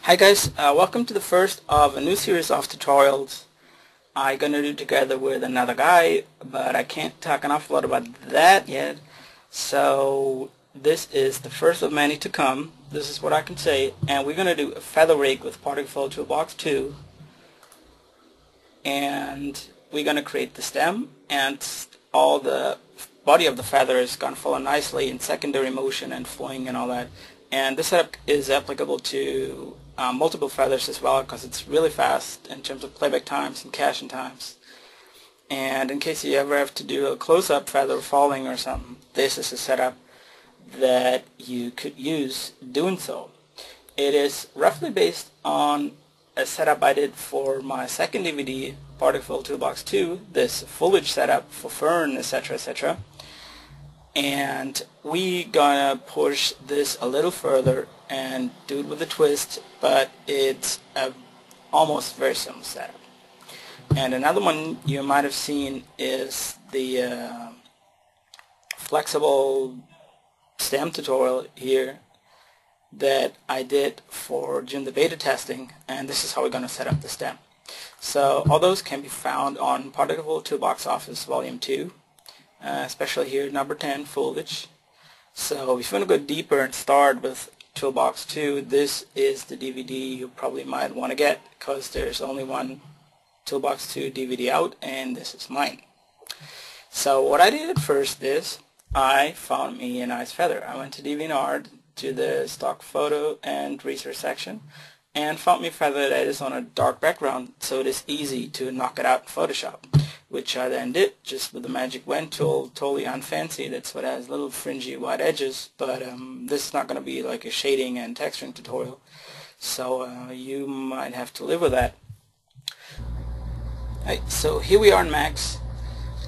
Hi guys, welcome to the first of a new series of tutorials I'm gonna do together with another guy, but I can't talk an awful lot about that yet. So this is the first of many to come. This is what I can say, and we're gonna do a feather rig with PFlow Toolbox 2, and we're gonna create the stem, and all the body of the feather is gonna follow nicely in secondary motion and flowing and all that. And this setup is applicable to multiple feathers as well, because it's really fast in terms of playback times and caching times. And in case you ever have to do a close-up feather falling or something, this is a setup that you could use doing so. It is roughly based on a setup I did for my second DVD, PFlow Toolbox 2, this foliage setup for fern, etc., etc. And we gonna push this a little further and do it with a twist, but it's a almost very similar setup. And another one you might have seen is the flexible stem tutorial here that I did for during the beta testing, and this is how we're gonna set up the stem. So all those can be found on PFlow Toolbox Office Volume 2. Especially here, number 10, foliage. So if you want to go deeper and start with Toolbox 2, this is the DVD you probably might want to get, because there's only one Toolbox 2 DVD out, and this is mine. So what I did at first is I found me a nice feather. I went to DeviantArt, to the stock photo and research section, and found me a feather that is on a dark background, so it is easy to knock it out in Photoshop, which I then did just with the magic wand tool, totally unfancy. That's what has little fringy white edges, but this is not going to be like a shading and texturing tutorial, so you might have to live with that. Right, so here we are in Max,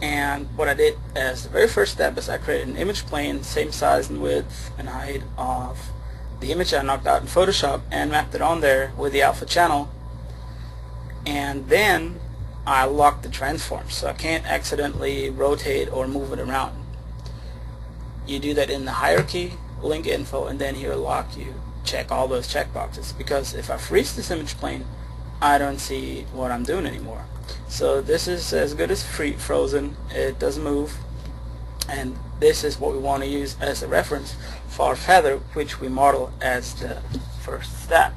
and what I did as the very first step is I created an image plane, same size and width and height of the image I knocked out in Photoshop, and mapped it on there with the alpha channel, and then I locked the transform so I can't accidentally rotate or move it around. You do that in the hierarchy, link info, and then here lock, you check all those checkboxes, because if I freeze this image plane, I don't see what I'm doing anymore. So this is as good as frozen. It doesn't move, and this is what we want to use as a reference for our feather, which we model as the first step.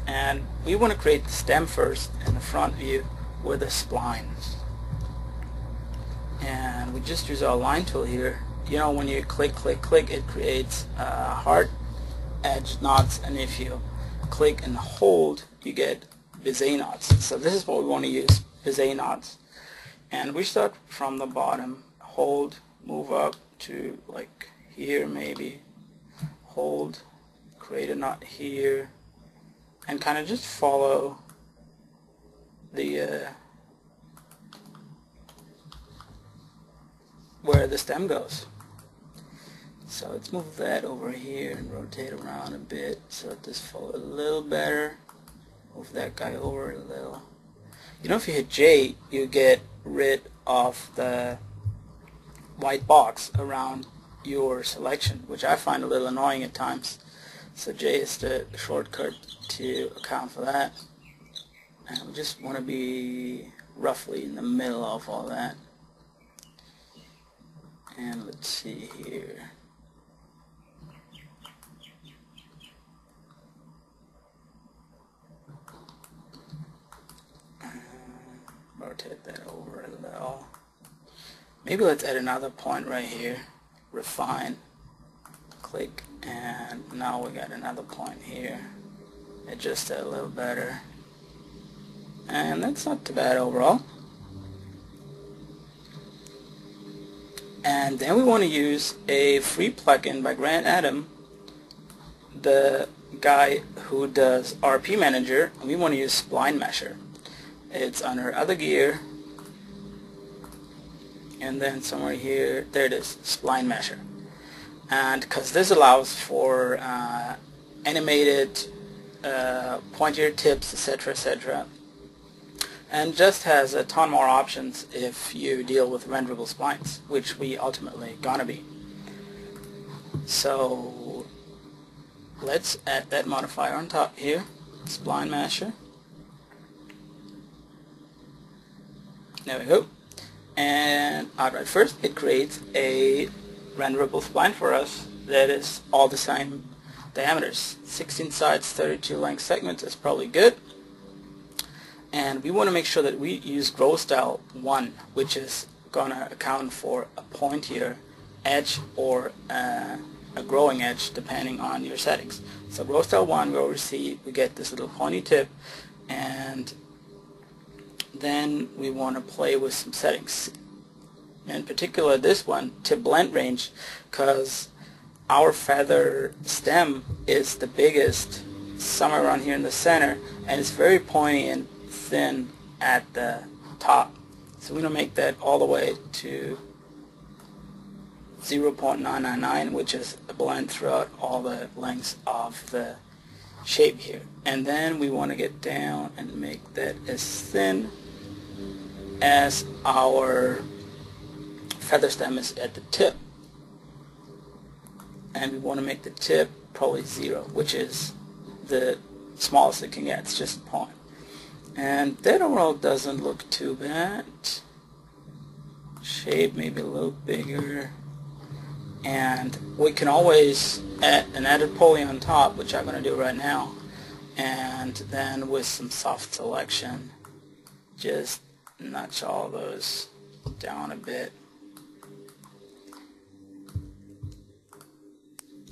And we want to create the stem first in the front view with a spline, and we just use our line tool here. You know, when you click it creates hard edge knots, and if you click and hold you get bezier knots. So this is what we want to use, bezier knots. And we start from the bottom, hold, move up to like here maybe, hold, create a knot here, and kind of just follow the where the stem goes. So let's move that over here and rotate around a bit so it just follows a little better. Move that guy over a little. You know, if you hit J, you get rid of the white box around your selection, which I find a little annoying at times. So J is the shortcut to account for that. And we just want to be roughly in the middle of all that. And let's see here. Rotate that over a little. Maybe let's add another point right here. Refine. Click, and now we got another point here. Adjust that a little better. And that's not too bad overall. And then we want to use a free plugin by Grant Adam, the guy who does RP Manager, and we want to use Spline Mesher. It's under Other Gear, and then somewhere here, there it is, Spline Mesher. And because this allows for animated pointier tips, etc., etc., and just has a ton more options if you deal with renderable splines, which we ultimately gonna be. So let's add that modifier on top here, spline masher. There we go. And alright, first it creates a renderable spline for us that is all the same diameters. 16 sides, 32 length segments is probably good. And we want to make sure that we use grow style 1, which is going to account for a pointier edge or a growing edge depending on your settings. So grow style 1, where we get this little pointy tip, and then we want to play with some settings. In particular this one, tip blend range, because our feather stem is the biggest somewhere around here in the center, and it's very pointy and thin at the top. So we're going to make that all the way to 0.999, which is a blend throughout all the lengths of the shape here. And then we want to get down and make that as thin as our feather stem is at the tip. And we want to make the tip probably 0, which is the smallest it can get. It's just a point. And that overall doesn't look too bad. Shape maybe a little bigger. And we can always add an edit poly on top, which I'm going to do right now. And then with some soft selection, just notch all those down a bit.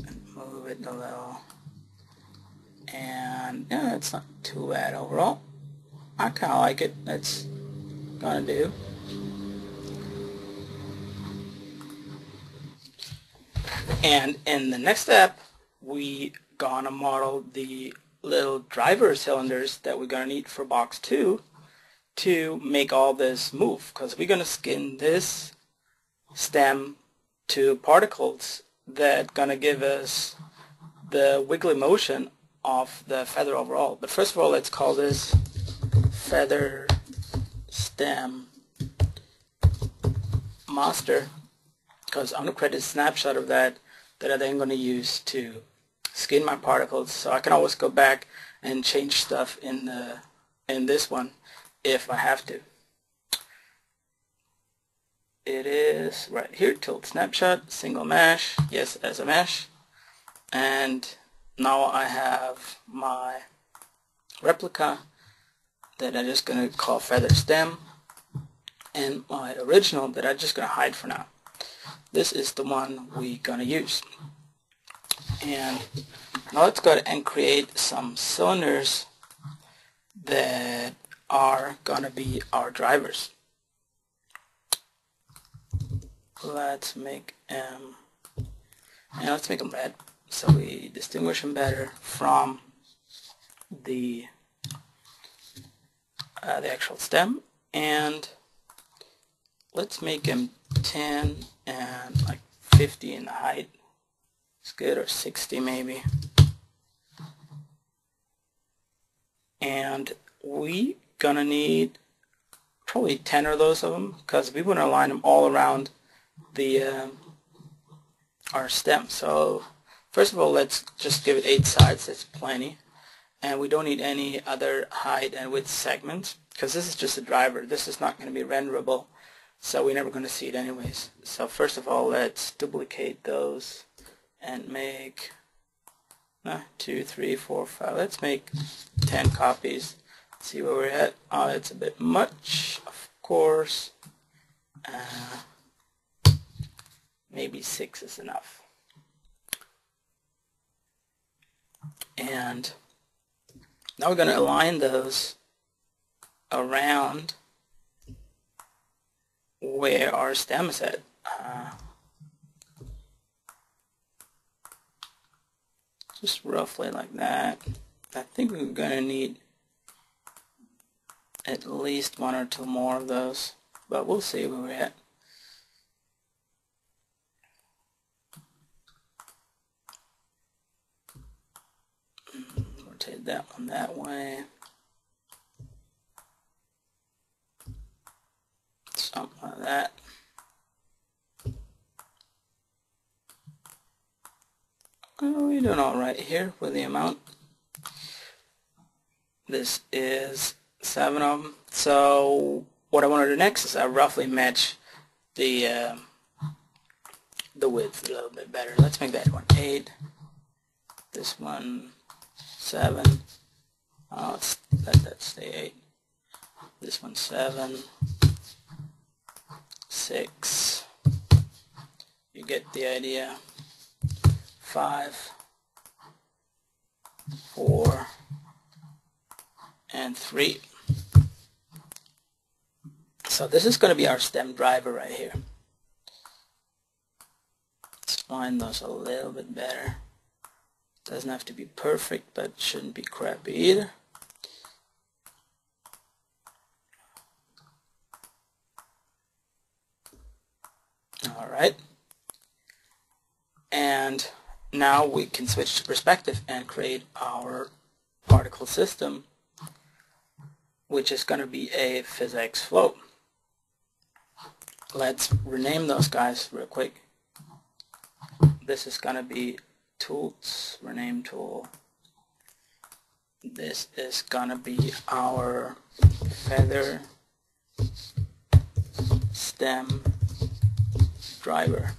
And move it a little. And yeah, it's not too bad overall. I kind of like it. That's gonna do. And in the next step, we gonna model the little driver cylinders that we're gonna need for box 2 to make all this move, because we're gonna skin this stem to particles that gonna give us the wiggly motion of the feather overall. But first of all, let's call this feather stem master, because I'm going to create a snapshot of that I then going to use to skin my particles, so I can always go back and change stuff in this one if I have to. It is right here, tilt snapshot, single mesh, yes, as a mesh. And now I have my replica that I'm just going to call feather stem, and my original that I'm just going to hide for now. This is the one we're going to use. And now let's go ahead and create some cylinders that are going to be our drivers. Let's make them, and let's make them red so we distinguish them better from the actual stem. And let's make them 10 and like 50 in the height. It's good, or 60 maybe. And we gonna need probably 10 of those of them, because we want to align them all around the our stem. So first of all, let's just give it 8 sides. That's plenty. And we don't need any other height and width segments, because this is just a driver. This is not going to be renderable, so we're never going to see it anyways. So first of all, let's duplicate those and make 2, 3, 4, 5. Let's make 10 copies. See where we're at. Oh, it's a bit much, of course. Maybe 6 is enough. And now we're going to align those around where our stem is at. Just roughly like that. I think we're going to need at least 1 or 2 more of those, but we'll see where we're at. Rotate that one that way. Something like that. We're doing alright here with the amount. This is 7 of them. So what I want to do next is I roughly match the width a little bit better. Let's make that one 8. This one 7. Let's let that stay 8. This one 7. 6. You get the idea. 5. 4. And 3. So this is going to be our stem driver right here. Let's find those a little bit better. Doesn't have to be perfect, but shouldn't be crappy either. Alright. And now we can switch to perspective and create our particle system, which is going to be a physics flow. Let's rename those guys real quick. This is going to be tools, rename tool. This is going to be our feather stem driver.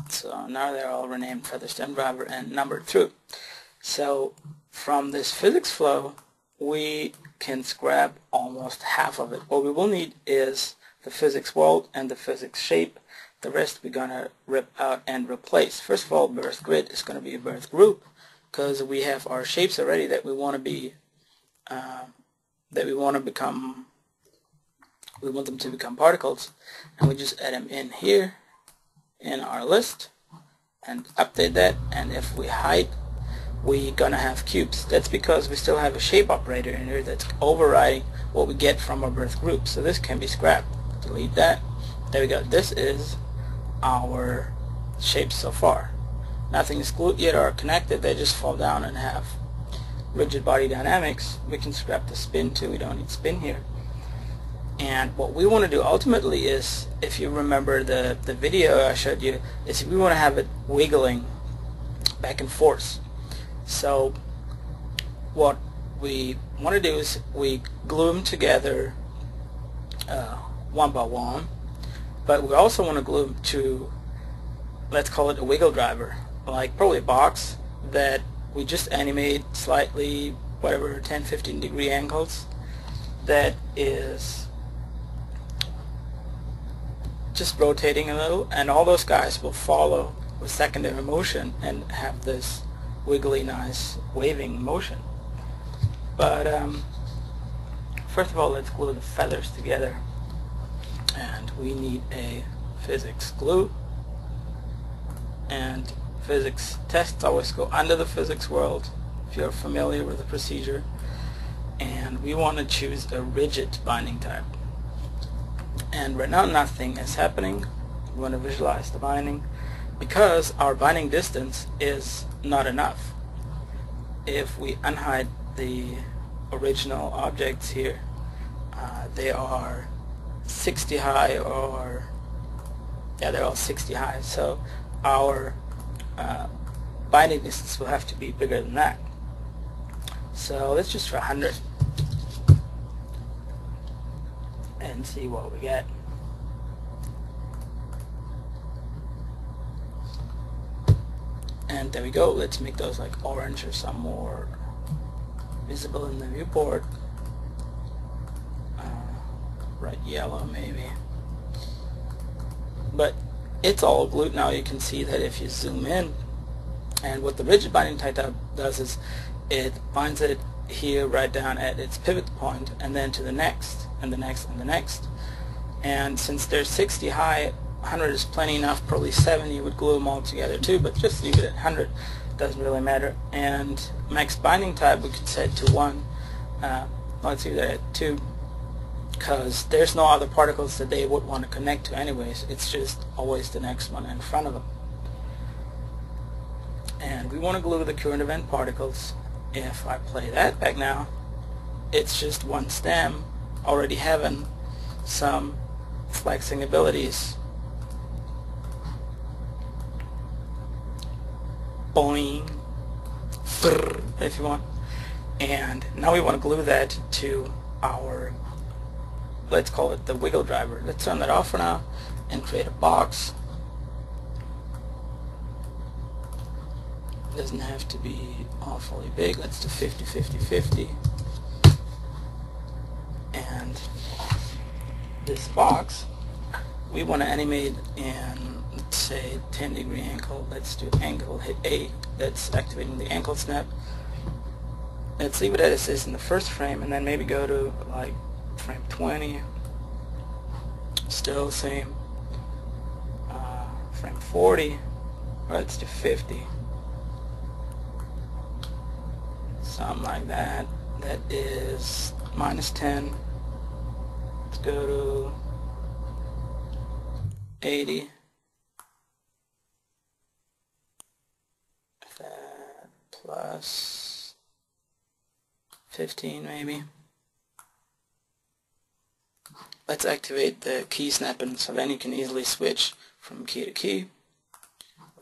So now they're all renamed feather stem driver and numbered through. So from this physics flow, we can scrap almost half of it. What we will need is the physics world and the physics shape. The rest we're going to rip out and replace. First of all, birth grid is going to be a birth group because we have our shapes already that we want to be, we want them to become particles, and we just add them in here in our list and update that. And if we hide, we're gonna have cubes. That's because we still have a shape operator in here that's overriding what we get from our birth group. So this can be scrapped. Delete that. There we go. This is our shapes so far. Nothing is glued yet or connected. They just fall down and have rigid body dynamics. We can scrap the spin too. We don't need spin here. And what we want to do ultimately is, if you remember the video I showed you, is we want to have it wiggling back and forth. So what we want to do is we glue them together one by one, but we also want to glue them to, let's call it a wiggle driver, like probably a box that we just animate slightly, whatever, 10-15 degree angles, that is just rotating a little, and all those guys will follow with secondary motion and have this wiggly, nice waving motion. But first of all, let's glue the feathers together, and we need a physics glue, and physics tests always go under the physics world if you're familiar with the procedure, and we want to choose a rigid binding type. And right now nothing is happening. We want to visualize the binding because our binding distance is not enough. If we unhide the original objects here, they are 60 high, or yeah, they're all 60 high, so our binding distance will have to be bigger than that. So let's just try 100 and see what we get. And there we go. Let's make those like orange or some more visible in the viewport. Bright yellow maybe. But it's all glued now. You can see that if you zoom in, and what the rigid binding type does is it binds it here right down at its pivot point, and then to the next and the next and the next. And since they're 60 high, 100 is plenty enough. Probably 70 would glue them all together too, but just leave it at 100. Doesn't really matter. And max binding type we could set to 1. Let's leave that at 2, because there's no other particles that they would want to connect to anyways. It's just always the next one in front of them. And we want to glue the current event particles. If I play that back now, it's just one stem already having some flexing abilities. boing, if you want. And now we want to glue that to our, let's call it the wiggle driver. Let's turn that off for now and create a box. It doesn't have to be awfully big. Let's do 50, 50, 50. And this box, we want to animate in, let's say, 10-degree angle. Let's do angle, hit A. That's activating the ankle snap. Let's leave it as is in the first frame, and then maybe go to like frame 20. Still same. Frame 40. Or let's do 50. Something like that. That is -10. Let's go to 80. That plus 15 maybe. Let's activate the key snapping so then you can easily switch from key to key.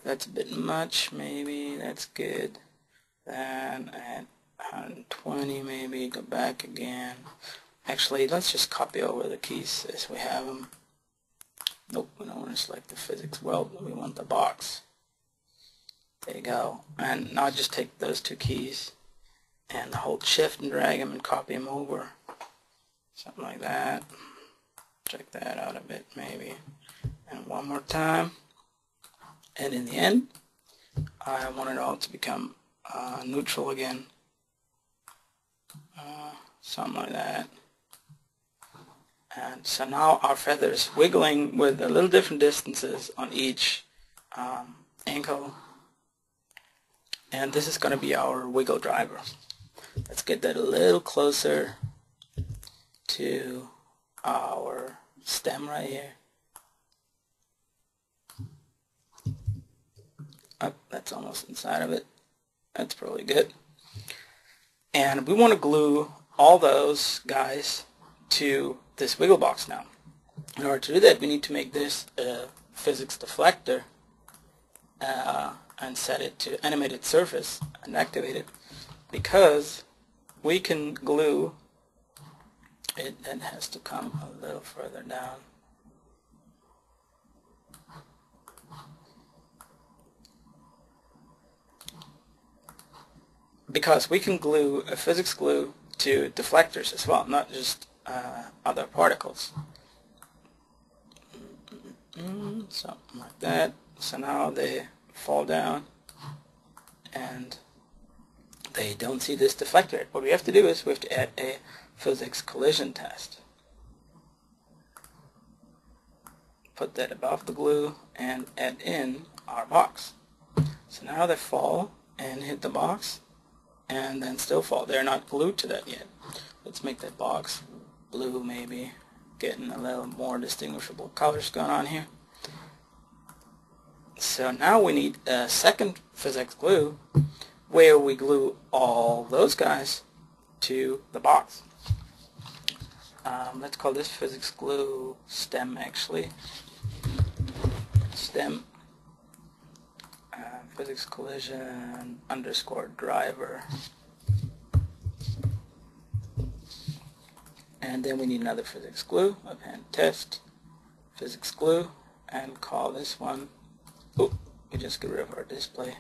That's a bit much, maybe that's good. Then at 120 maybe, go back again. Actually, let's just copy over the keys as we have them. Nope, we don't want to select the physics weld, we want the box. There you go. And now just take those two keys and hold shift and drag them and copy them over. Something like that. Check that out a bit maybe. And one more time. And in the end, I want it all to become neutral again. Something like that. And so now our feather is wiggling with a little different distances on each ankle. And this is going to be our wiggle driver. Let's get that a little closer to our stem right here. Oh, that's almost inside of it. That's probably good. And we want to glue all those guys to this wiggle box now. In order to do that, we need to make this a physics deflector and set it to animated surface and activate it, because we can glue it. It has to come a little further down. Because we can glue a physics glue to deflectors as well, not just other particles. Something like that. So now they fall down and they don't see this deflector. What we have to do is we have to add a physics collision test. Put that above the glue and add in our box. So now they fall and hit the box and then still fall. They're not glued to that yet. Let's make that box blue maybe, getting a little more distinguishable colors going on here. So now we need a second physics glue where we glue all those guys to the box. Let's call this physics glue stem actually. Stem physics collision underscore driver. And then we need another physics glue, append test, physics glue, and call this one, oh, we just get rid of our display.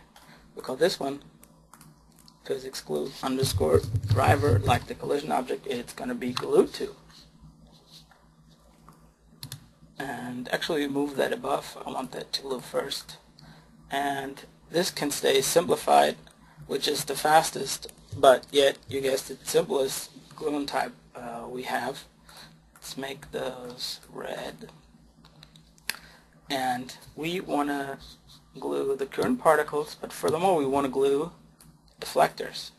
We call this one physics glue underscore driver, like the collision object it's going to be glued to. And actually move that above, I want that to glue first. And this can stay simplified, which is the fastest, but yet, you guessed it, simplest gluing type we have. Let's make those red. And we want to glue the current particles, but furthermore we want to glue deflectors.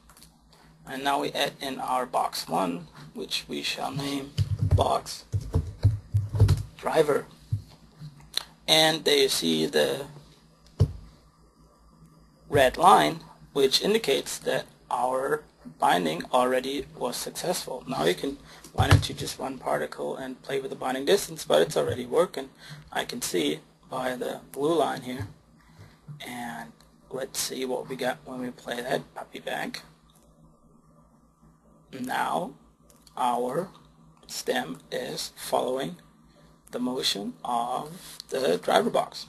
And now we add in our box 1, which we shall name box driver. And there you see the red line, which indicates that our binding already was successful. Now you can bind it to just one particle and play with the binding distance, but it's already working. I can see by the blue line here, and let's see what we got when we play that puppy back. Now our stem is following the motion of the driver box.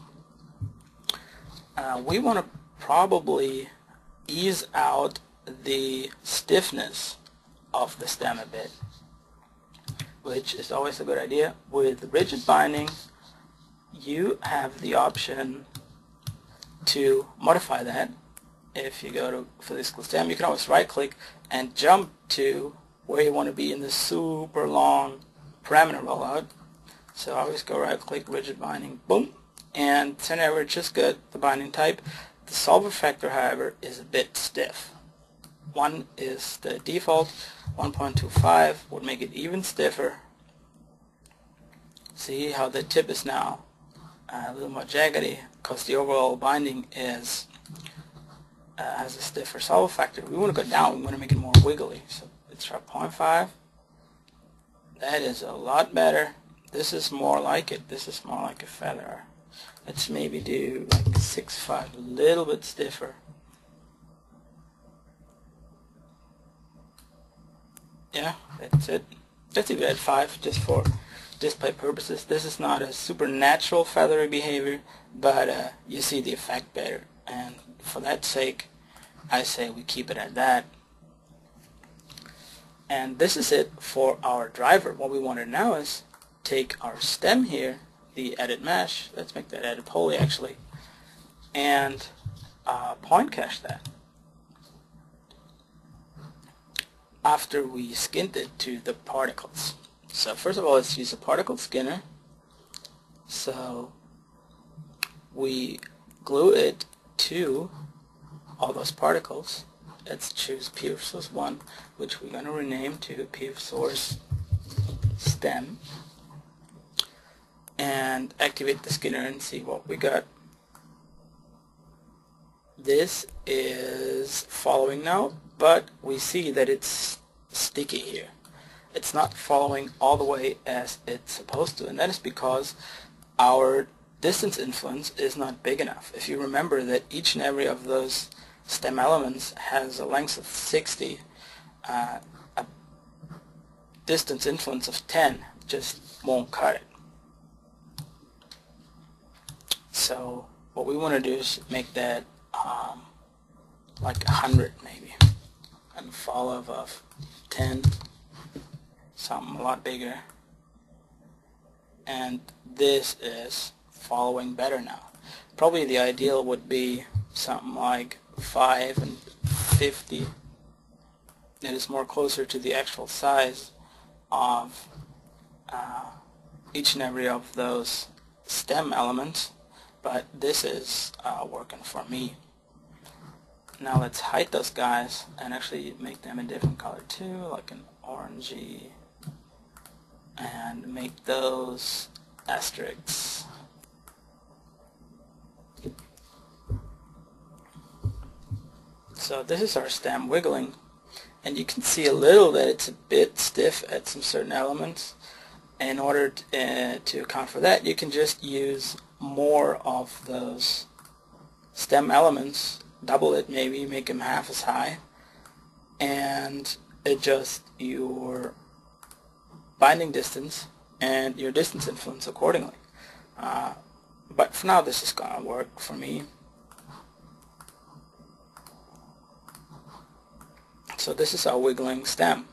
We want to probably ease out the stiffness of the stem a bit, which is always a good idea. With rigid binding, you have the option to modify that. If you go to physical stem, you can always right click and jump to where you want to be in the super long parameter rollout. So I always go right click, rigid binding, boom, and center average just good, the binding type. The solver factor, however, is a bit stiff. 1 is the default, 1.25 would make it even stiffer. See how the tip is now a little more jaggedy because the overall binding is has a stiffer solver factor. We want to go down, we want to make it more wiggly. So let's try 0.5. That is a lot better. This is more like it. This is more like a feather. Let's maybe do like 6.5, a little bit stiffer. Yeah, that's it. Let's leave it at 5 just for display purposes. This is not a supernatural feathery behavior, but you see the effect better, and for that sake I say we keep it at that. And this is it for our driver. What we want to now is take our stem here, the edit mesh, let's make that edit poly actually, and point cache that after we skinned it to the particles. So first of all, let's use a particle skinner. So we glue it to all those particles. Let's choose PFsource 1, which we're going to rename to PFsource stem, and activate the skinner and see what we got. This is following now, but we see that it's sticky here. It's not following all the way as it's supposed to, and that is because our distance influence is not big enough. If you remember that each and every of those stem elements has a length of 60, a distance influence of 10 just won't cut it. So what we want to do is make that like 100 maybe, and fall of 10, something a lot bigger, and this is following better now. Probably the ideal would be something like 5 and 50. It is more closer to the actual size of each and every of those stem elements, but this is working for me. Now let's hide those guys and actually make them a different color too, like an orangey, and make those asterisks. So this is our stem wiggling, and you can see a little that it's a bit stiff at some certain elements. In order to account for that, you can just use more of those stem elements, double it maybe, make them half as high, and adjust your binding distance and your distance influence accordingly. But for now this is going to work for me. So this is our wiggling stem,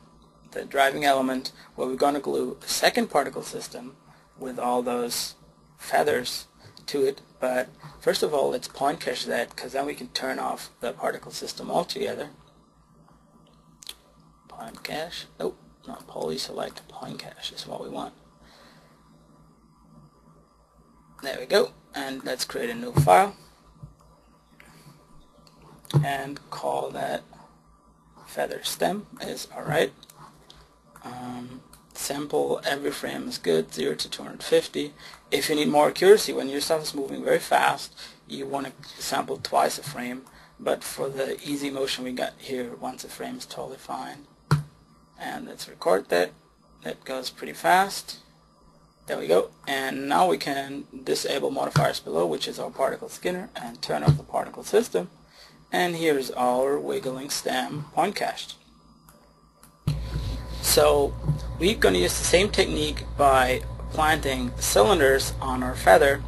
the driving element, where we're going to glue a second particle system with all those feathers to it. But first of all, let's point cache that, because then we can turn off the particle system altogether. Point cache, nope, not poly, select point cache is what we want. There we go, and let's create a new file and call that feather stem is alright. Sample every frame is good, 0 to 250. If you need more accuracy, when your stuff is moving very fast, you want to sample twice a frame, but for the easy motion we got here, once a frame is totally fine. And let's record that. That goes pretty fast. There we go. And now we can disable modifiers below, which is our particle skinner, and turn off the particle system. And here's our wiggling stem point cached. So we're going to use the same technique by planting cylinders on our feather,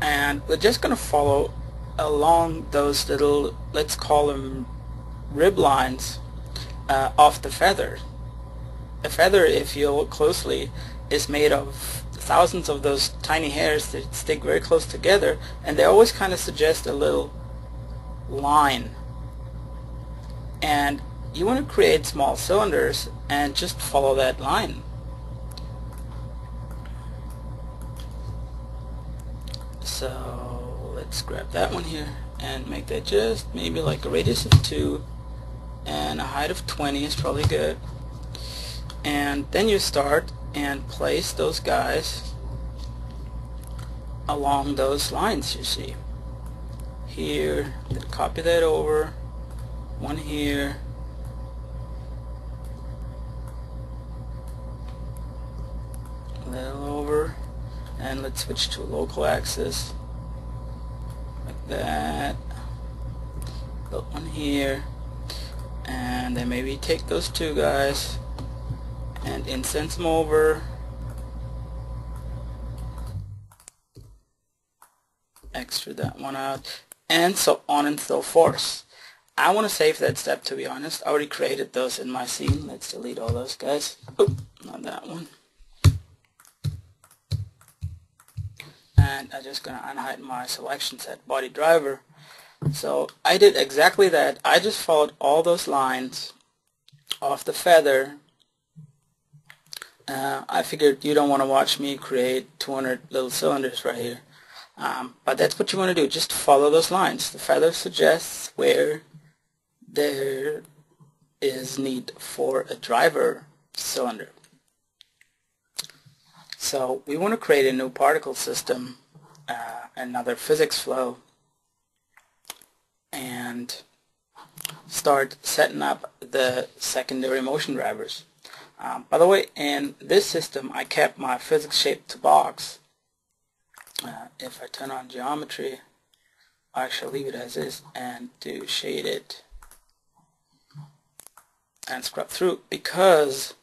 and we're just going to follow along those little, let's call them rib lines of the feather. A feather, if you look closely, is made of thousands of those tiny hairs that stick very close together, and they always kind of suggest a little line. And you want to create small cylinders and just follow that line. So let's grab that one here and make that just maybe like a radius of 2 and a height of 20 is probably good. And then you start and place those guys along those lines you see here. Then copy that over, one here, a little over, and let's switch to a local axis like that, put one here, and then maybe take those two guys and instance them over, extrude that one out, and so on and so forth. I want to save that step, to be honest. I already created those in my scene. Let's delete all those guys. Oh, not that one. And I'm just going to unhide my selection set body driver. So I did exactly that. I just followed all those lines of the feather. I figured you don't want to watch me create 200 little cylinders right here. But that's what you want to do. Just follow those lines. The feather suggests where there is need for a driver cylinder. So we want to create a new particle system, another physics flow, and start setting up the secondary motion drivers. By the way, in this system I kept my physics shape to box. If I turn on geometry, I shall leave it as is and do shade it and scrub through, because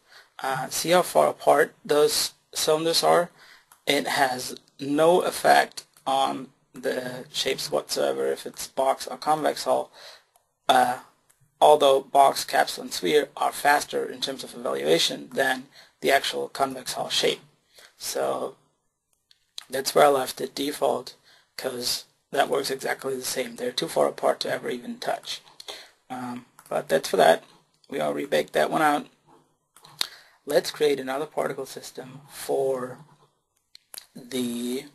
see how far apart those cylinders are? It has no effect on the shapes whatsoever if it's box or convex hull, although box, capsule, and sphere are faster in terms of evaluation than the actual convex hull shape. So that's where I left it default, because that works exactly the same. They're too far apart to ever even touch. But that's for that. We already baked that one out. Let's create another particle system for the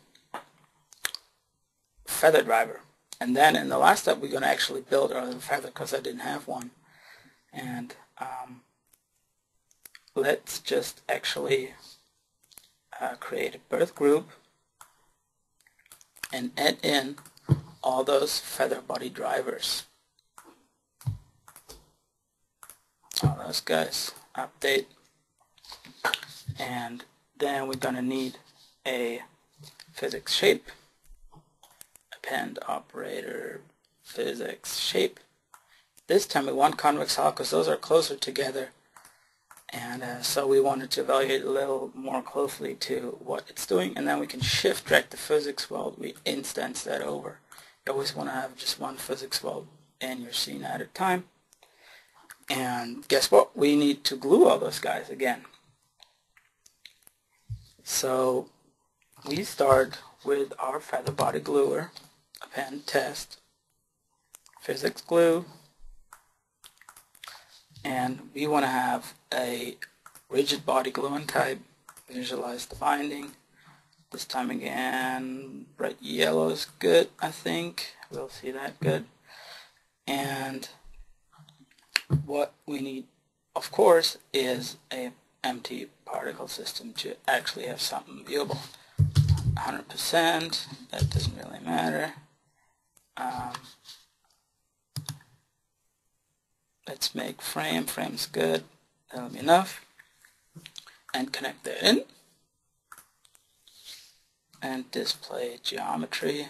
feather driver. And then in the last step we're going to actually build our little feather, because I didn't have one. And let's just actually create a birth group and add in all those feather body drivers. All those guys, update. And then we're going to need a physics shape, append operator physics shape. This time we want convex hull because those are closer together, and so we wanted to evaluate a little more closely to what it's doing, and then we can shift drag the physics weld. We instance that over. You always want to have just one physics weld in your scene at a time. And guess what? We need to glue all those guys again. So we start with our feather body gluer, append test, physics glue, and we want to have a rigid body gluing type. Visualize the binding. This time again, bright yellow is good, I think. We'll see that good. And what we need, of course, is a empty particle system to actually have something viewable. 100%, that doesn't really matter. Let's make frame's good, that'll be enough. and connect that in and display geometry.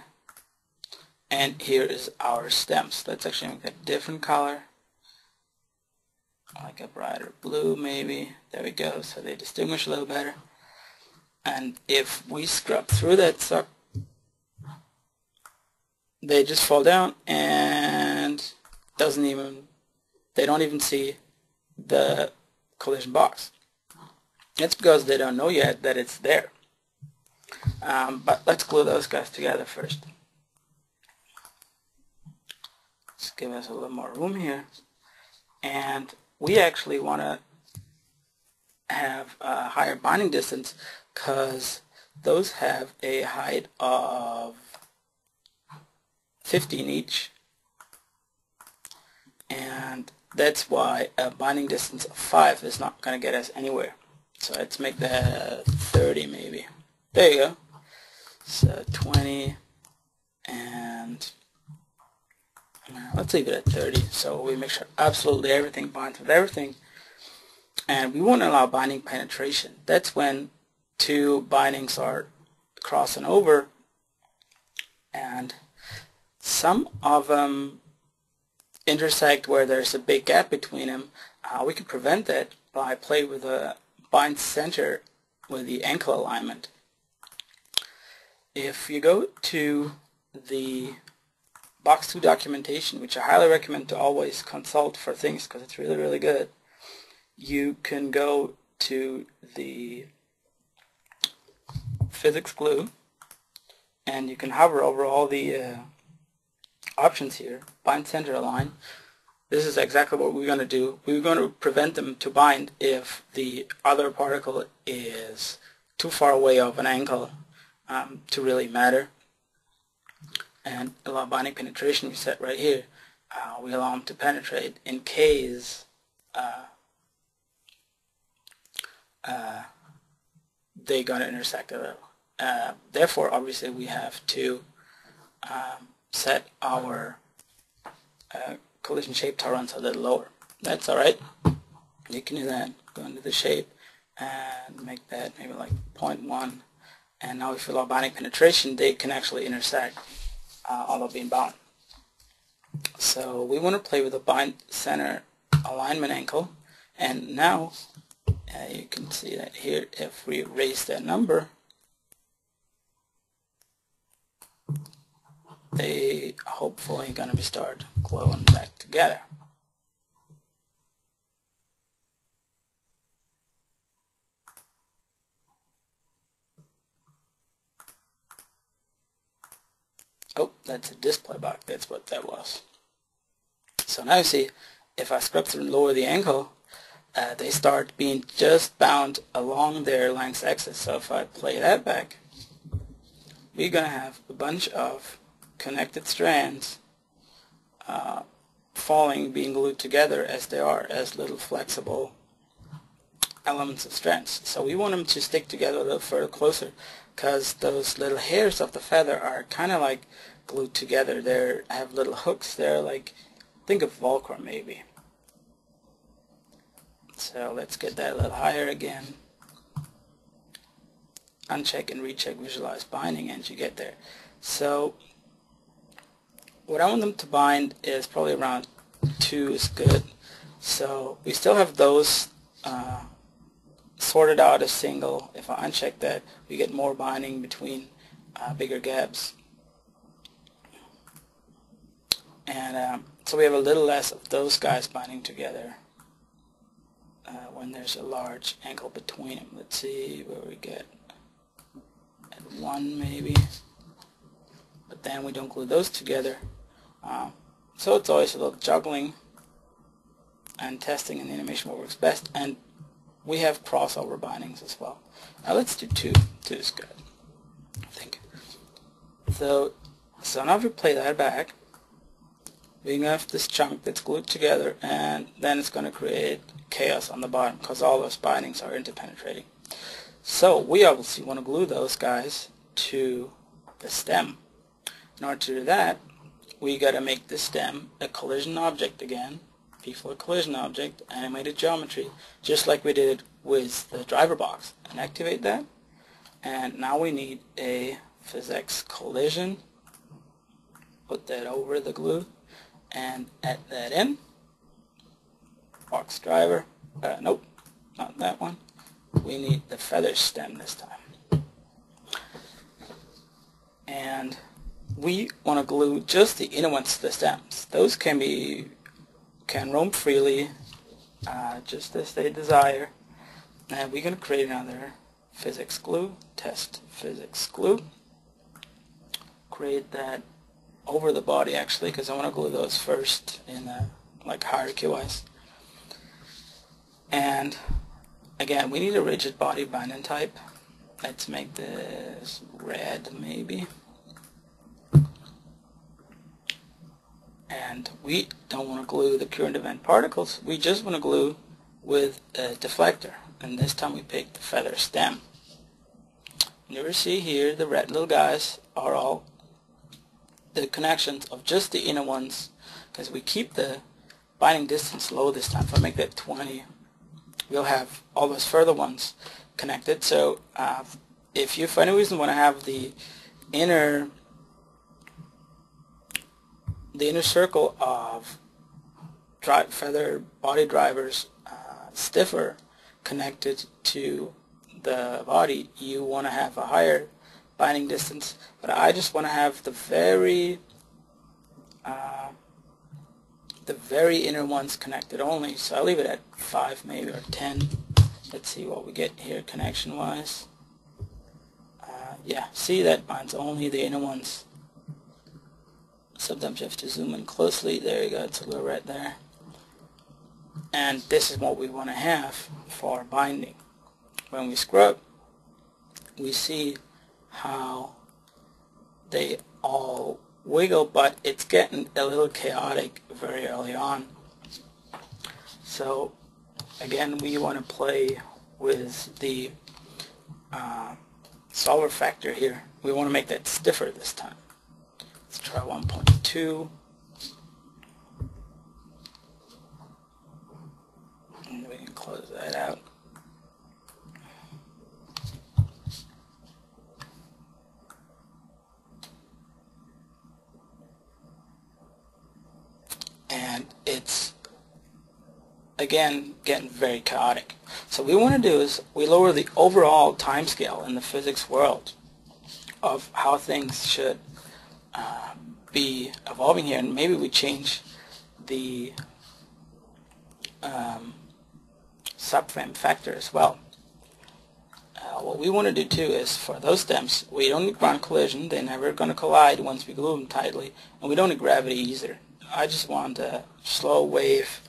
And here is our stems. Let's actually make that a different color, like a brighter blue maybe. There we go, so they distinguish a little better. And if we scrub through that suck, they just fall down and they don't even see the collision box. It's because they don't know yet that it's there. But let's glue those guys together first. Let's give us a little more room here. And we actually want to have a higher binding distance because those have a height of 15 each. And that's why a binding distance of 5 is not going to get us anywhere. So let's make that 30 maybe. There you go. So 20 and let's leave it at 30. So we make sure absolutely everything binds with everything. And we won't allow binding penetration. That's when two bindings are crossing over, and some of them intersect where there's a big gap between them. We can prevent that by playing with a bind center with the ankle alignment. If you go to the Box 2 documentation, which I highly recommend to always consult for things because it's really, really good, you can go to the physics glue and you can hover over all the options here. Bind center align. This is exactly what we're going to do. We're going to prevent them to bind if the other particle is too far away of an angle to really matter. And allow binding penetration you set right here. We allow them to penetrate in case they're going to intersect a little. Therefore, obviously, we have to set our collision shape tolerance a little lower. That's alright. You can do that. Go into the shape and make that maybe like 0.1. And now if you allow binding penetration, they can actually intersect, although being bound. So we want to play with a bind center alignment angle. And now you can see that here, if we raise that number, they hopefully going to be start glowing back together. Oh, that's a display box. That's what that was. So now you see, if I scrub through and lower the angle, they start being just bound along their length axis. So if I play that back, we're going to have a bunch of connected strands falling, being glued together as they are, as little flexible elements of strands. So we want them to stick together a little further closer, because those little hairs of the feather are kind of like glued together. They have little hooks there, like, think of Velcro maybe. So let's get that a little higher again. Uncheck and recheck visualize binding, and you get there. So what I want them to bind is probably around 2 is good. So we still have those sorted out as single. If I uncheck that, we get more binding between bigger gaps. And so we have a little less of those guys binding together when there's a large angle between them. Let's see where we get at 1 maybe. But then we don't glue those together. So it's always a little juggling and testing in the animation what works best. And we have crossover bindings as well. Now let's do 2. 2 is good, I think. So now if we play that back, we have this chunk that's glued together, and then it's going to create chaos on the bottom because all those bindings are interpenetrating. So we obviously want to glue those guys to the stem. In order to do that, we got to make the stem a collision object again. PFlow collision object, animated geometry, just like we did with the driver box, and activate that. And now we need a physics collision. Put that over the glue and add that in. Box driver. Nope, not that one. We need the feather stem this time. And we want to glue just the inner ones to the stems. Those can roam freely, just as they desire. And we're going to create another physics glue, test physics glue. Create that over the body actually, because I want to glue those first in like hierarchy wise. And again, we need a rigid body binding type. Let's make this red maybe. And we don't want to glue the current event particles, we just want to glue with a deflector. And this time we pick the feather stem. You will see here the red little guys are all the connections of just the inner ones, because we keep the binding distance low this time. If I make that 20, we'll have all those further ones connected. So if you for any reason want to have the inner circle of feather body drivers stiffer connected to the body, you want to have a higher binding distance. But I just want to have the very inner ones connected only, so I'll leave it at 5 maybe, or 10. Let's see what we get here connection wise. Yeah, see, that binds only the inner ones. Sometimes you have to zoom in closely. There you go, it's a little right there. And this is what we want to have for binding. When we scrub, we see how they all wiggle, but it's getting a little chaotic very early on. So again, we want to play with the solver factor here. We want to make that stiffer this time. Let's try 1.2. And we can close that out. And it's again getting very chaotic. So what we want to do is we lower the overall time scale in the physics world of how things should be evolving here, and maybe we change the subframe factor as well. What we want to do too is for those stems, we don't need ground collision. They're never going to collide once we glue them tightly, and we don't need gravity either. I just want a slow wave.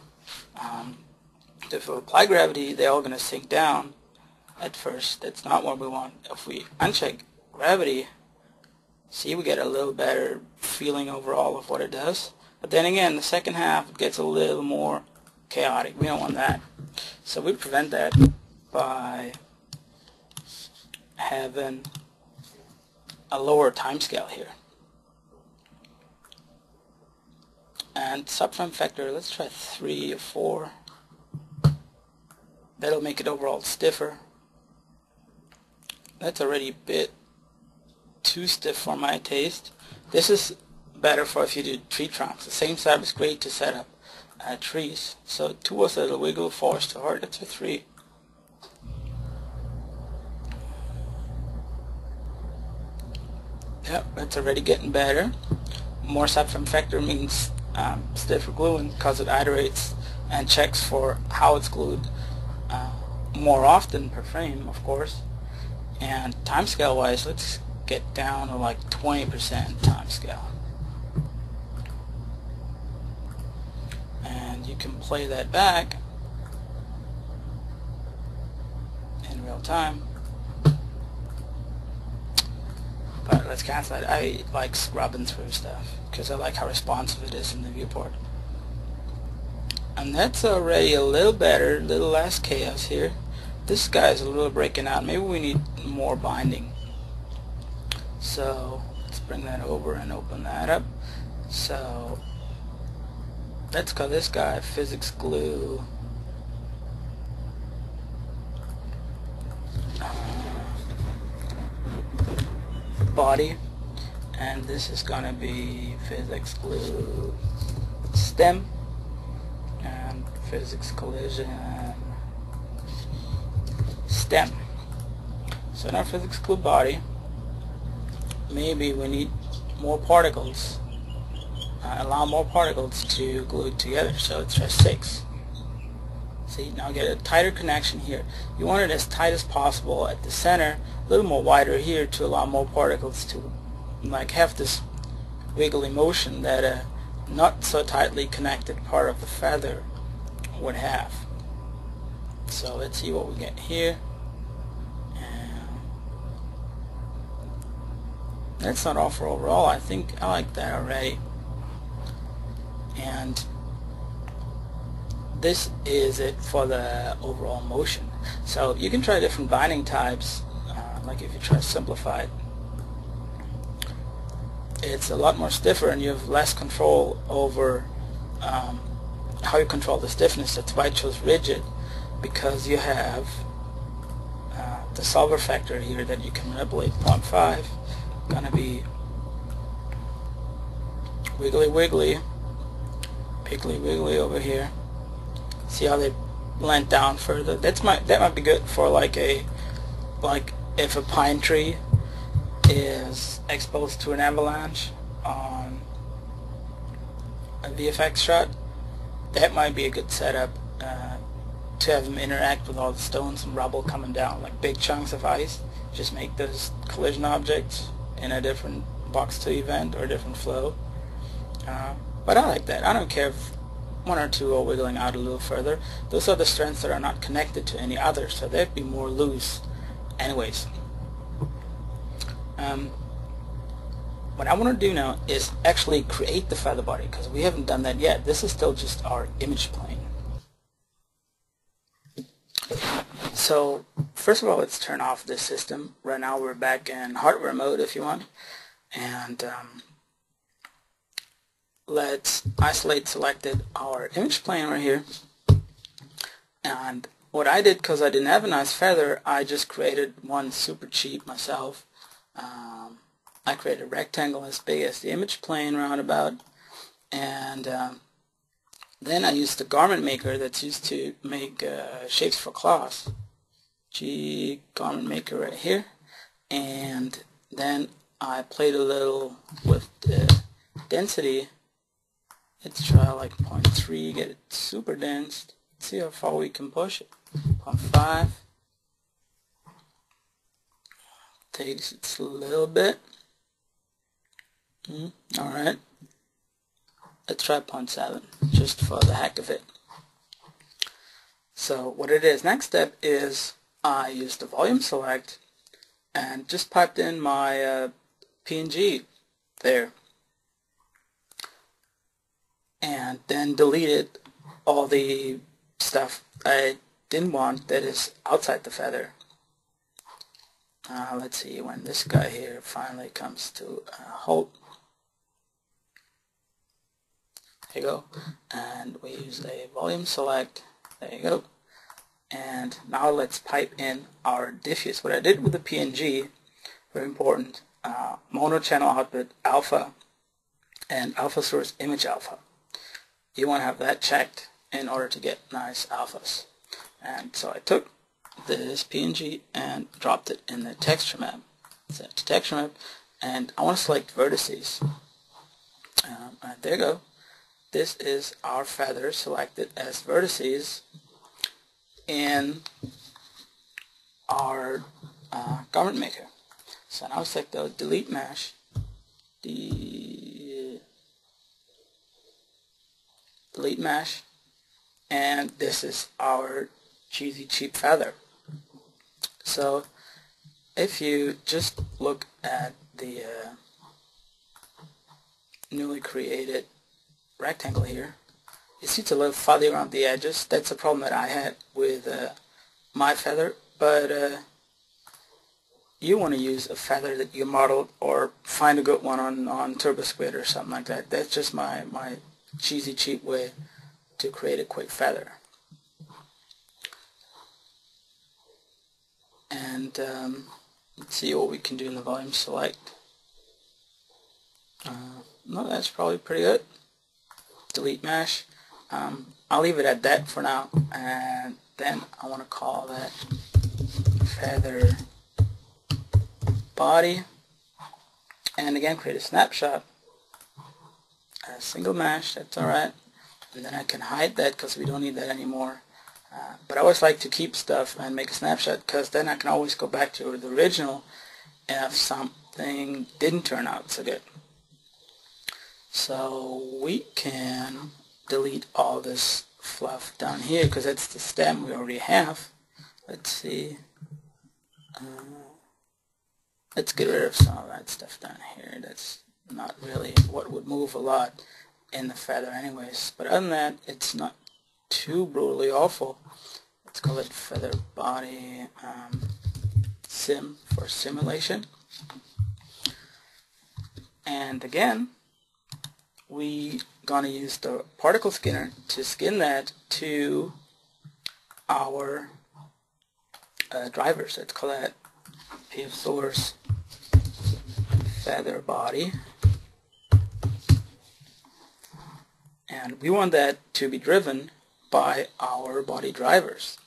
If we apply gravity, they're all going to sink down at first. That's not what we want. If we uncheck gravity, see, we get a little better feeling overall of what it does. But then again, the second half it gets a little more chaotic. We don't want that. So we prevent that by having a lower time scale here. And subframe factor, let's try 3 or 4. That'll make it overall stiffer. That's already a bit too stiff for my taste. This is better for if you do tree trunks. The same side is great to set up trees. So 2 was a little wiggle, 4 is too hard. That's a 3. Yep, that's already getting better. More subframe factor means stiffer gluing because it iterates and checks for how it's glued more often per frame, of course. And time scale wise, let's get down to like 20% time scale. And you can play that back in real time. But let's cancel that. I like scrubbing through stuff because I like how responsive it is in the viewport. And that's already a little better, a little less chaos here. This guy's a little breaking out. Maybe we need more binding. So let's bring that over and open that up. So let's call this guy physics glue body, and this is gonna be physics glue stem and physics collision stem. So in our physics glue body, maybe we need more particles, allow more particles to glue together, so let's try 6. See, now get a tighter connection here. You want it as tight as possible at the center, a little more wider here to allow more particles to like have this wiggly motion that a not so tightly connected part of the feather would have. So let's see what we get here. That's not awful overall. I think I like that already. And this is it for the overall motion. So you can try different binding types, like if you try to simplify it, it's a lot more stiffer and you have less control over how you control the stiffness. That's why I chose rigid, because you have the solver factor here that you can manipulate. 0.5 gonna be wiggly wiggly, piggly wiggly over here. See how they blend down further? That might be good for like if a pine tree is exposed to an avalanche on a VFX shot. That might be a good setup to have them interact with all the stones and rubble coming down, like big chunks of ice. Just make those collision objects in a different box 2 event or a different flow. But I like that. I don't care if one or two are wiggling out a little further. Those are the strands that are not connected to any other, so they'd be more loose anyways. What I want to do now is actually create the feather body, because we haven't done that yet. This is still just our image plane. So first of all, let's turn off this system. Right now we're back in hardware mode if you want, and let's isolate selected our image plane right here. And what I did, because I didn't have a nice feather, I just created one super cheap myself. I created a rectangle as big as the image plane roundabout, and then I used the garment maker that's used to make shapes for cloths. Garment maker right here, and then I played a little with the density. Let's try like 0.3, get it super dense. Let's see how far we can push it. 0.5. Takes it a little bit. Alright. Let's try 0.7, just for the heck of it. So what it is, next step is I used the volume select and just piped in my PNG there, and then deleted all the stuff I didn't want that is outside the feather. Let's see when this guy here finally comes to a halt. There you go, and we use a volume select. There you go. And now let's pipe in our diffuse. What I did with the PNG, very important, mono channel output alpha and alpha source image alpha. You want to have that checked in order to get nice alphas. And so I took this PNG and dropped it in the texture map. Set it to texture map, and I want to select vertices. And there you go. This is our feather selected as vertices in our garment maker. So now select the delete mesh, delete mesh, and this is our cheesy cheap feather. So if you just look at the newly created rectangle here, you see it's a little fuzzy around the edges. That's a problem that I had with my feather, but you want to use a feather that you modeled, or find a good one on TurboSquid or something like that. That's just my cheesy, cheap way to create a quick feather. And let's see what we can do in the volume select. No, that's probably pretty good. Delete mesh. I'll leave it at that for now, and then I want to call that feather body, and again create a snapshot, a single mesh, that's alright, and then I can hide that because we don't need that anymore. But I always like to keep stuff and make a snapshot because then I can always go back to the original if something didn't turn out so good. So we can delete all this fluff down here because that's the stem we already have. Let's see. Let's get rid of some of that stuff down here. That's not really what would move a lot in the feather anyways. But other than that, it's not too brutally awful. Let's call it feather body sim for simulation. And again, we gonna use the particle skinner to skin that to our drivers. Let's call that PFlow feather body, and we want that to be driven by our body drivers.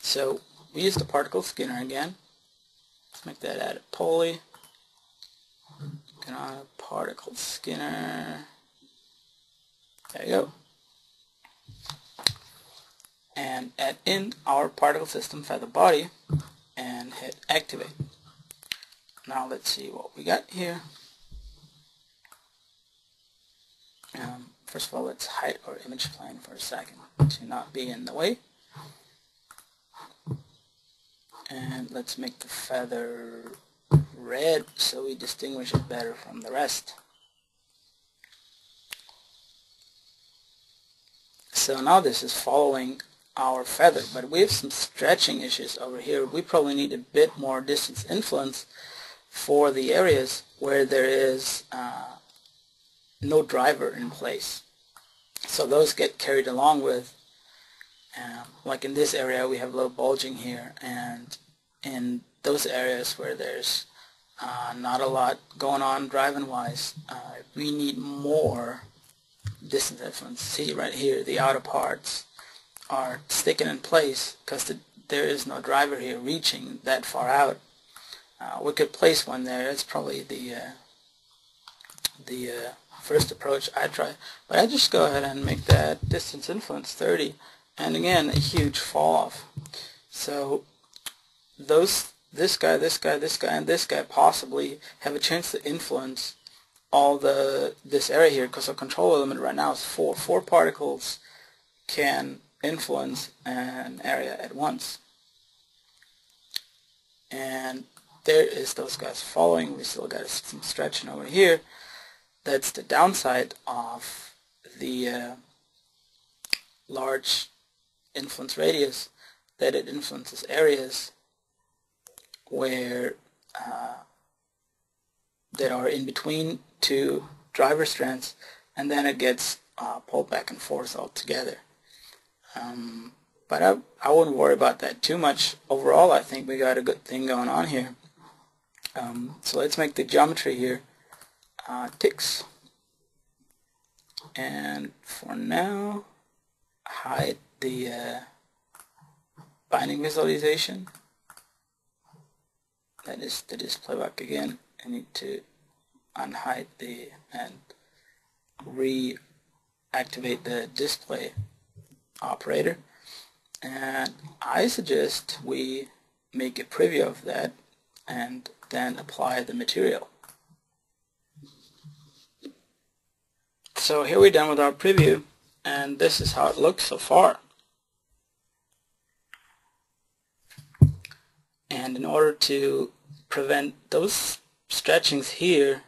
So we use the particle skinner again. Let's make that add a poly. Gonna particle skinner. There you go. And add in our particle system feather body and hit activate. Now let's see what we got here. First of all, let's hide our image plane for a second to not be in the way. And let's make the feather red so we distinguish it better from the rest. So now this is following our feather, but we have some stretching issues over here. We probably need a bit more distance influence for the areas where there is no driver in place. So those get carried along with, like in this area we have a little bulging here, and in those areas where there's not a lot going on driving wise, we need more distance influence. See right here, the outer parts are sticking in place because there is no driver here reaching that far out. We could place one there. It's probably the first approach I try, but I just go ahead and make that distance influence 30, and again a huge fall off. So this guy, and this guy possibly have a chance to influence all this area here, because our control element right now is 4. 4 particles can influence an area at once. And there is those guys following. We still got some stretching over here. That's the downside of the large influence radius, that it influences areas where that are in between two driver strands, and then it gets pulled back and forth altogether. But I wouldn't worry about that too much. Overall, I think we got a good thing going on here. So let's make the geometry here ticks. And for now, hide the binding visualization. That is the display back again. I need to unhide and reactivate the display operator. And I suggest we make a preview of that and then apply the material. So here we're done with our preview, and this is how it looks so far. And in order to prevent those stretchings here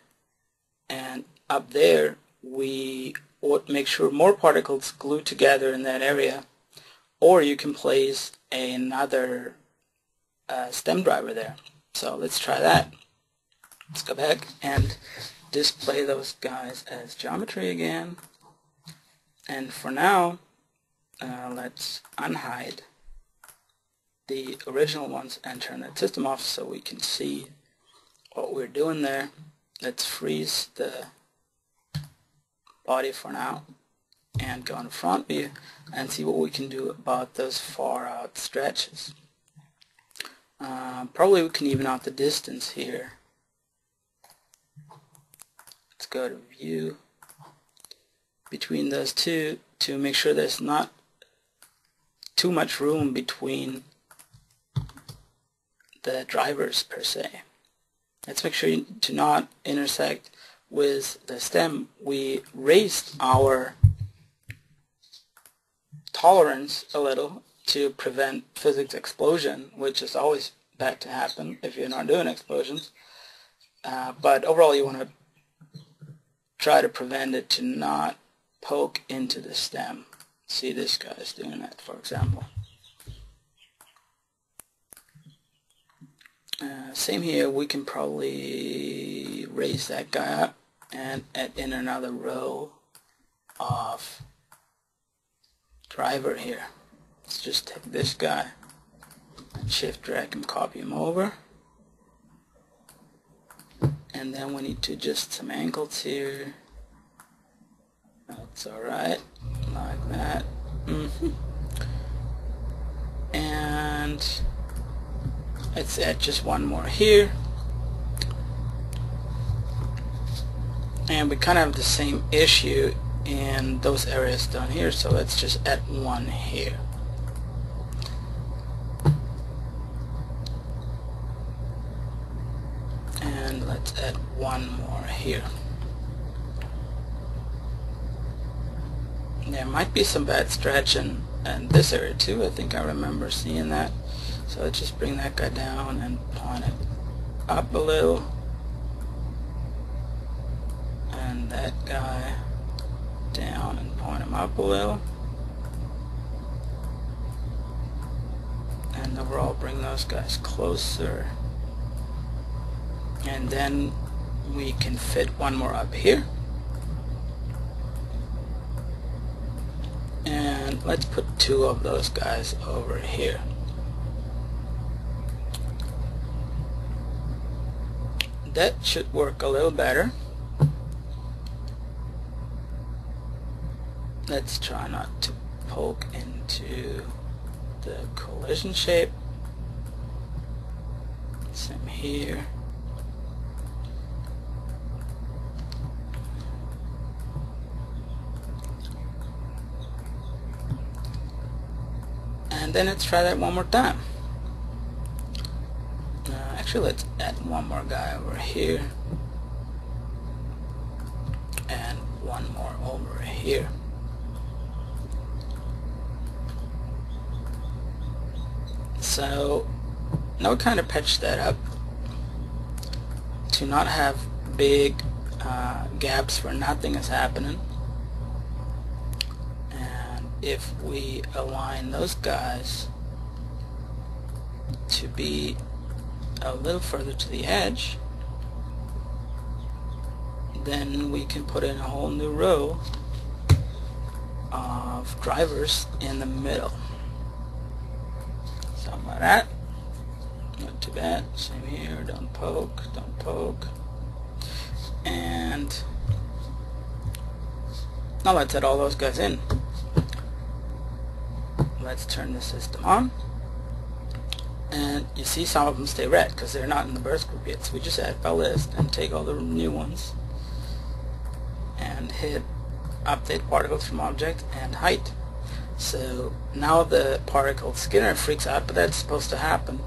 and up there, we would make sure more particles glue together in that area, or you can place another stem driver there. So let's try that. Let's go back and display those guys as geometry again. And for now, let's unhide the original ones and turn that system off so we can see what we're doing there. Let's freeze the body for now and go in front view and see what we can do about those far out stretches. Probably we can even out the distance here. Let's go to view between those two to make sure there's not too much room between the drivers per se. Let's make sure to not intersect with the stem. We raised our tolerance a little to prevent physics explosion, which is always bad to happen if you're not doing explosions. But overall you want to try to prevent it to not poke into the stem. See, this guy's doing that, for example. Same here, we can probably raise that guy up and add in another row of driver here. Let's just take this guy and shift drag and copy him over. And then we need to adjust some angles here. That's alright, like that. And let's add just one more here. And we kind of have the same issue in those areas down here, so let's just add one here. And let's add one more here. There might be some bad stretch in this area too. I think I remember seeing that. So let's just bring that guy down and point it up a little. And that guy down and point him up a little. And overall bring those guys closer. And then we can fit one more up here. And let's put two of those guys over here. That should work a little better. Let's try not to poke into the collision shape. Same here. And then let's try that one more time. Actually, let's add one more guy over here. And one more over here. So now we kind of patch that up to not have big gaps where nothing is happening. If we align those guys to be a little further to the edge, then we can put in a whole new row of drivers in the middle. Something like that. Not too bad. Same here. Don't poke. Don't poke. And now let's add all those guys in. Let's turn the system on, and you see some of them stay red because they're not in the birth group yet. So we just add by list and take all the new ones and hit update particles from object and height. So now the particle skinner freaks out, but that's supposed to happen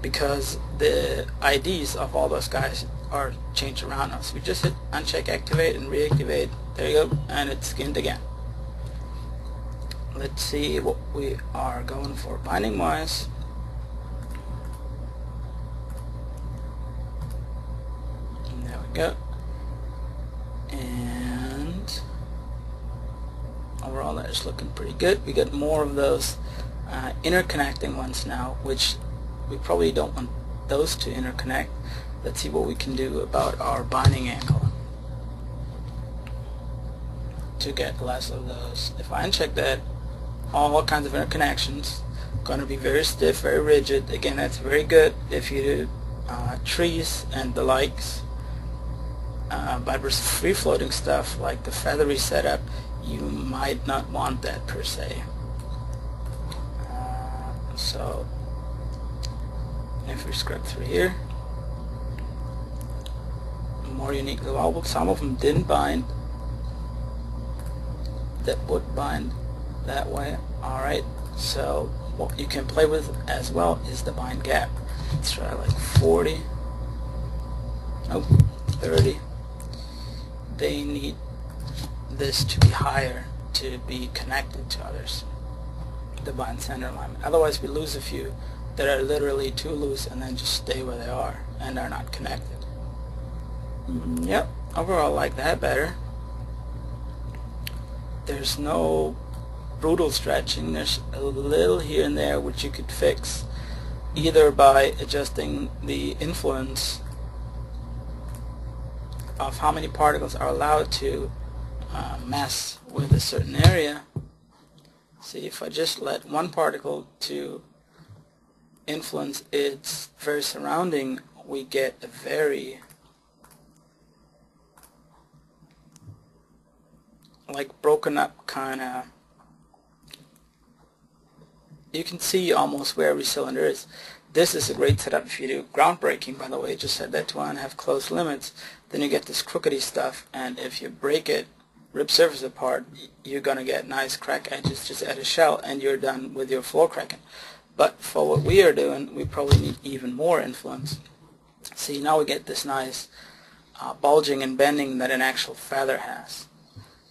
because the IDs of all those guys are changed around us. We just hit uncheck activate and reactivate. There you go, and it's skinned again. Let's see what we are going for binding wise. And there we go. And overall that is looking pretty good. We get more of those interconnecting ones now, which we probably don't want those to interconnect. Let's see what we can do about our binding angle. to get less of those. If I uncheck that, all kinds of interconnections going to be very stiff, very rigid. Again, that's very good if you do trees and the likes. But for free floating stuff like the feathery setup, you might not want that per se. So if we scrub through here, more unique allowable. Some of them didn't bind. That would bind that way. Alright, so what you can play with as well is the bind gap. Let's try like 40. Nope, 30. They need this to be higher to be connected to others, the bind center alignment. Otherwise we lose a few that are literally too loose and then just stay where they are and are not connected. Yep, overall I like that better. There's no brutal stretching. There's a little here and there which you could fix either by adjusting the influence of how many particles are allowed to mess with a certain area. See, if I just let one particle to influence its very surrounding, we get a very like broken up kind of, you can see almost where every cylinder is. This is a great setup if you do groundbreaking, by the way. Just set that to 1 and have closed limits. Then you get this crookedy stuff, and if you break it, rip surface apart, you're going to get nice crack edges. Just add a shell and you're done with your floor cracking. But for what we are doing, we probably need even more influence. See, now we get this nice bulging and bending that an actual feather has.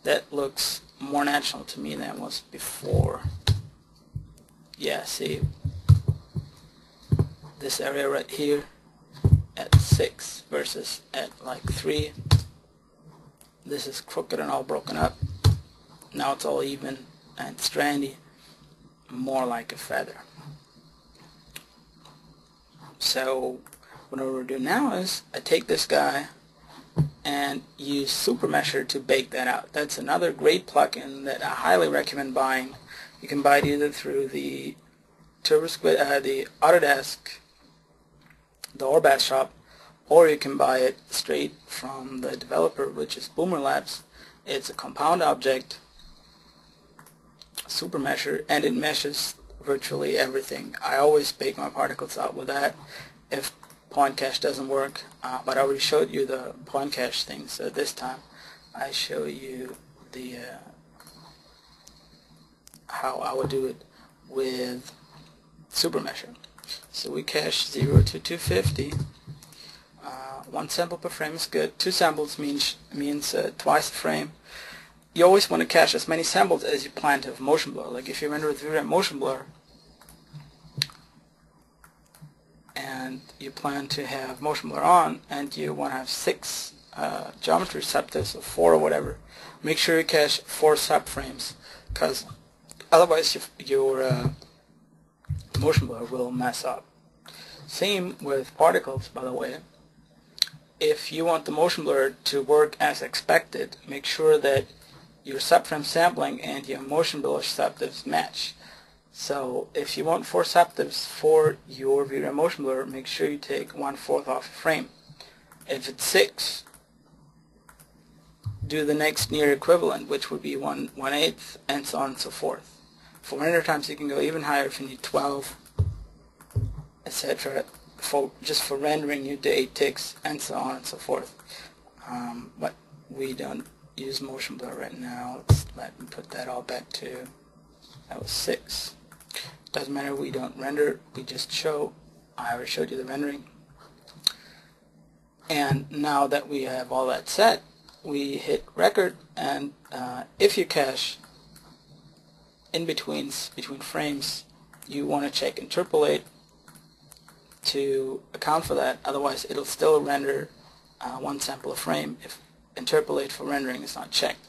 That looks more natural to me than it was before. Yeah, see, this area right here at 6 versus at like 3. This is crooked and all broken up. Now it's all even and strandy, more like a feather. So what we're doing now is I take this guy and use Super Mesher to bake that out. That's another great plugin that I highly recommend buying. You can buy it either through the the Autodesk, the Orbat shop, or you can buy it straight from the developer, which is Boomer Labs. It's a compound object Super Mesher, and it meshes virtually everything. I always bake my particles out with that if point cache doesn't work, but I already showed you the point cache thing, so this time I show you the how I would do it with Super Mesher. So we cache 0 to 250. 1 sample per frame is good. 2 samples means twice the frame. You always want to cache as many samples as you plan to have motion blur. Like if you render with VRAM motion blur and you plan to have motion blur on and you want to have 6 geometry receptors or 4 or whatever, make sure you cache 4 subframes, because otherwise your motion blur will mess up. Same with particles, by the way. If you want the motion blur to work as expected, make sure that your subframe sampling and your motion blur receptives match. So if you want 4 receptives for your VRAM motion blur, make sure you take 1/4 off a frame. If it's 6, do the next near equivalent, which would be 1/8, and so on and so forth. For render times, you can go even higher if you need 12, etc. Just for rendering, you do 8 ticks, and so on and so forth. But we don't use motion blur right now. Let me put that all back to, that was 6. Doesn't matter, we don't render, we just show. I already showed you the rendering. And now that we have all that set, we hit record, and if you cache in between frames, you want to check interpolate to account for that. Otherwise it'll still render 1 sample a frame if interpolate for rendering is not checked.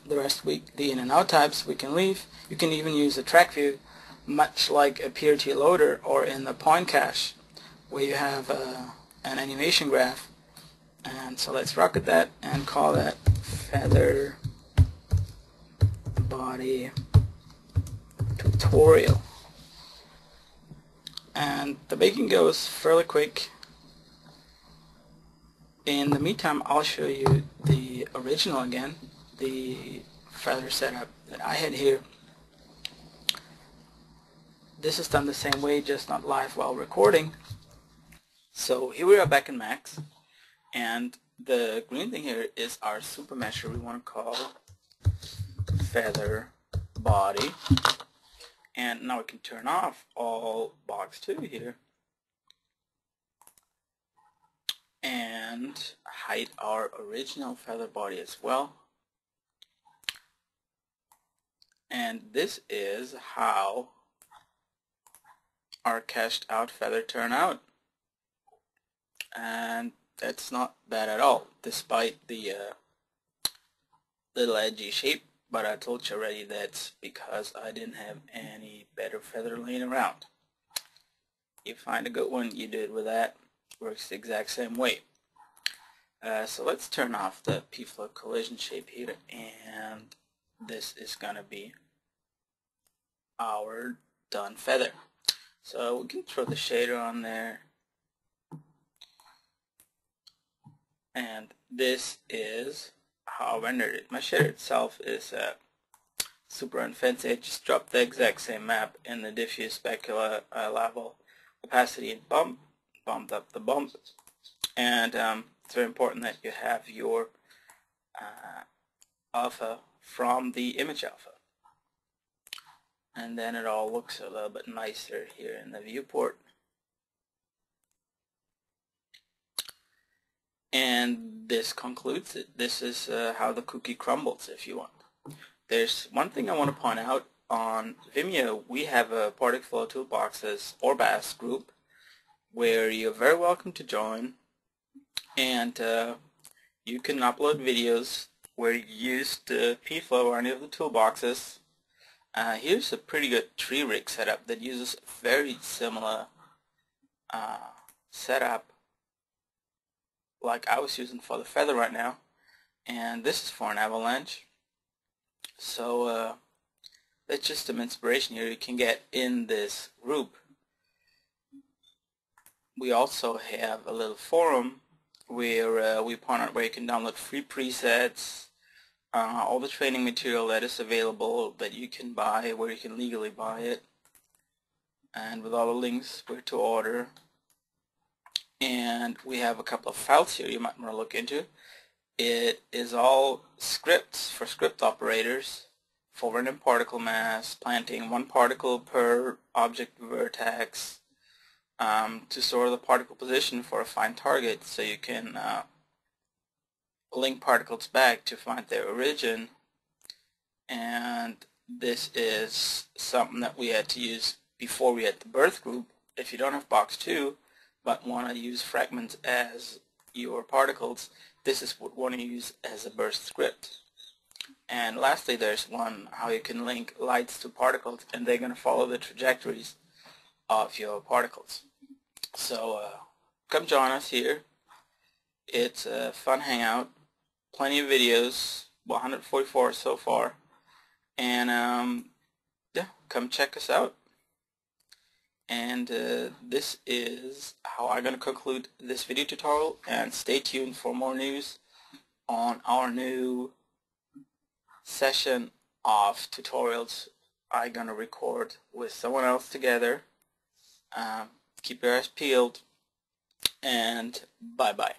The rest, the in and out types we can leave. You can even use a track view, much like a PRT loader or in the point cache, where you have an animation graph. And so let's rocket that and call that feather body tutorial. And the making goes fairly quick. In the meantime, I'll show you the original again, the feather setup that I had here. This is done the same way, just not live while recording. So here we are back in Max, and the green thing here is our super measure we want to call feather body. And now we can turn off all box 2 here and hide our original feather body as well. And this is how our cashed out feather turn out, and that's not bad at all, despite the little edgy shape. But I told you already that's because I didn't have any better feather laying around. You find a good one, you do it with that. Works the exact same way. So let's turn off the PFlow collision shape here, and this is gonna be our done feather. So we can throw the shader on there, and this is how I rendered it. My shader itself is super unfancy. I just dropped the exact same map in the diffuse specular level, opacity and bumped up the bump, and it's very important that you have your alpha from the image alpha. And then it all looks a little bit nicer here in the viewport. And this concludes it. This is how the cookie crumbles, if you want. There's one thing I want to point out. On Vimeo, we have a PFlow Toolbox's Orbas group where you're very welcome to join, and you can upload videos where you use the PFlow or any of the toolboxes. Here's a pretty good tree rig setup that uses very similar setup like I was using for the feather right now, and this is for an avalanche. So that's just some inspiration here you can get in this group. We also have a little forum where we point out where you can download free presets, all the training material that is available that you can buy, where you can legally buy it, and with all the links where to order. And we have a couple of files here you might want to look into. It is all scripts for script operators for random particle mass, planting 1 particle per object vertex, to store the particle position for a fine target, so you can link particles back to find their origin. And this is something that we had to use before we had the birth group. If you don't have box 2 but want to use fragments as your particles, this is what we want to use as a burst script. And lastly, there's one how you can link lights to particles, and they're going to follow the trajectories of your particles. So come join us here. It's a fun hangout. Plenty of videos, 144 so far, and yeah, come check us out. And this is how I'm going to conclude this video tutorial, and stay tuned for more news on our new session of tutorials I'm going to record with someone else together. Keep your eyes peeled, and bye bye.